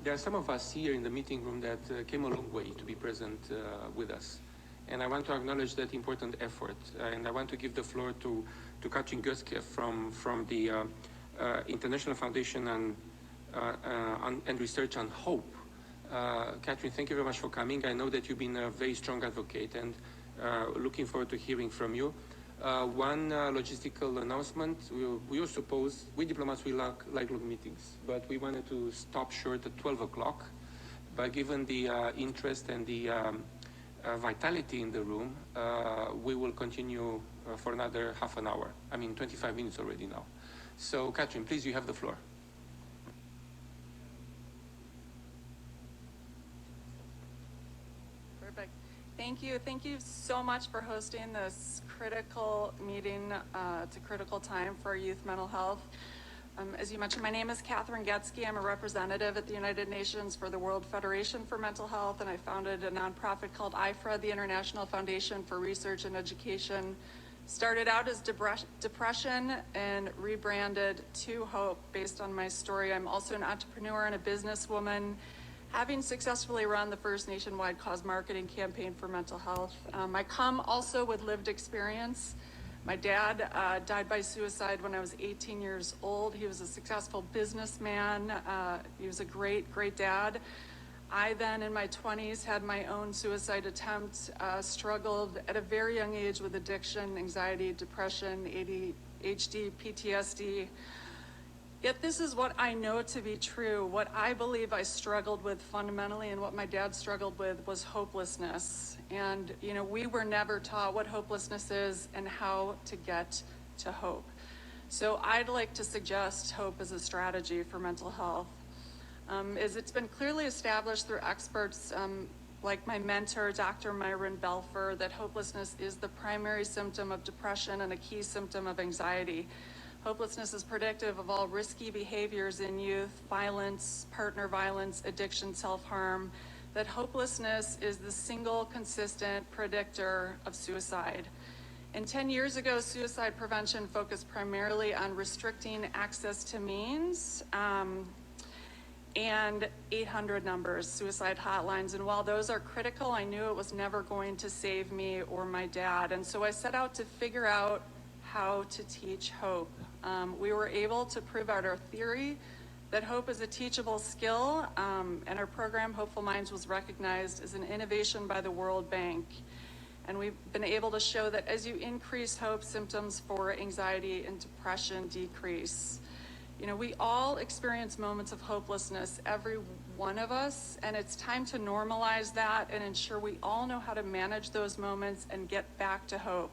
there are some of us here in the meeting room that came a long way to be present with us. And I want to acknowledge that important effort. And I want to give the floor to Katrin Göske from the International Foundation and Research on Hope. Katrin, thank you very much for coming. I know that you've been a very strong advocate, and looking forward to hearing from you. One logistical announcement. We diplomats, we like long meetings, but we wanted to stop short at 12 o'clock. But given the interest and the vitality in the room, we will continue for another half an hour. 25 minutes already now. So, Katrin, please, you have the floor. Perfect. Thank you. Thank you so much for hosting this critical meeting. It's a critical time for youth mental health. As you mentioned, my name is Katrin Göske. I'm a representative at the United Nations for the World Federation for Mental Health, and I founded a nonprofit called IFRA, the International Foundation for Research and Education. Started out as depression and rebranded to hope based on my story. I'm also an entrepreneur and a businesswoman, having successfully run the first nationwide cause marketing campaign for mental health. I come also with lived experience. My dad died by suicide when I was 18 years old. He was a successful businessman. He was a great, great dad. I then, in my 20s, had my own suicide attempt, struggled at a very young age with addiction, anxiety, depression, ADHD, PTSD. Yet this is what I know to be true. What I believe I struggled with fundamentally, and what my dad struggled with, was hopelessness. And, we were never taught what hopelessness is and how to get to hope. So I'd like to suggest hope as a strategy for mental health. As it's been clearly established through experts like my mentor, Dr. Myron Belfer, that hopelessness is the primary symptom of depression and a key symptom of anxiety. Hopelessness is predictive of all risky behaviors in youth, violence, partner violence, addiction, self-harm. That hopelessness is the single consistent predictor of suicide. And 10 years ago, suicide prevention focused primarily on restricting access to means and 800 numbers, suicide hotlines. And while those are critical, I knew it was never going to save me or my dad. And so I set out to figure out how to teach hope. We were able to prove out our theory that hope is a teachable skill, and our program, Hopeful Minds, was recognized as an innovation by the World Bank. And we've been able to show that as you increase hope, symptoms for anxiety and depression decrease. We all experience moments of hopelessness, every one of us, and it's time to normalize that and ensure we all know how to manage those moments and get back to hope.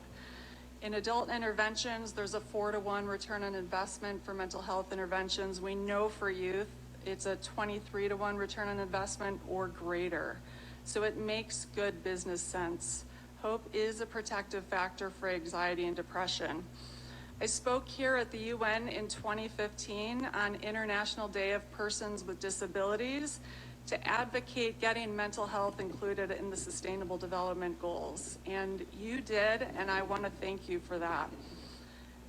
In adult interventions, there's a 4-to-1 return on investment for mental health interventions. We know for youth, it's a 23-to-1 return on investment or greater. So it makes good business sense. Hope is a protective factor for anxiety and depression. I spoke here at the UN in 2015 on International Day of Persons with Disabilities to advocate getting mental health included in the Sustainable Development Goals. And you did, and I want to thank you for that.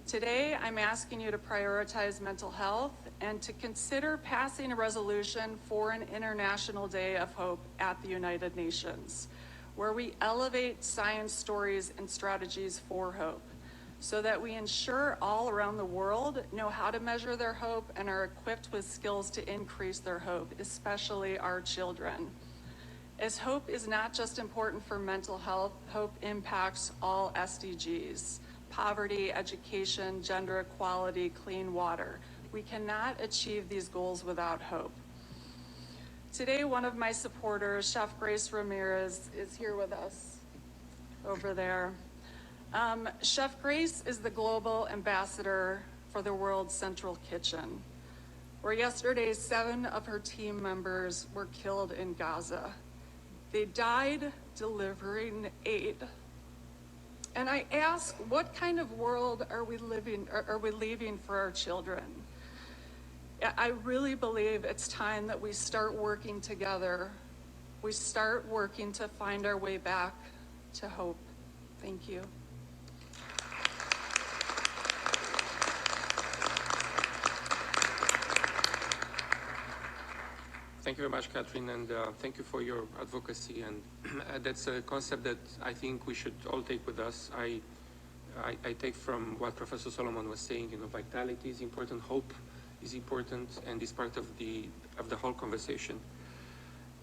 Today, I'm asking you to prioritize mental health and to consider passing a resolution for an International Day of Hope at the United Nations, where we elevate science stories and strategies for hope, so that we ensure all around the world know how to measure their hope and are equipped with skills to increase their hope, especially our children. As hope is not just important for mental health, hope impacts all SDGs: poverty, education, gender equality, clean water. We cannot achieve these goals without hope. Today, one of my supporters, Chef Grace Ramirez, is here with us over there. Chef Grace is the global ambassador for the World Central Kitchen, where yesterday 7 of her team members were killed in Gaza. They died delivering aid. And I ask, what kind of world are we leaving for our children? I really believe it's time that we start working together. We start working to find our way back to hope. Thank you. Thank you very much, Catherine, and thank you for your advocacy. And that's a concept that I think we should all take with us. I take from what Professor Solomon was saying, vitality is important, hope is important, and is part of the whole conversation.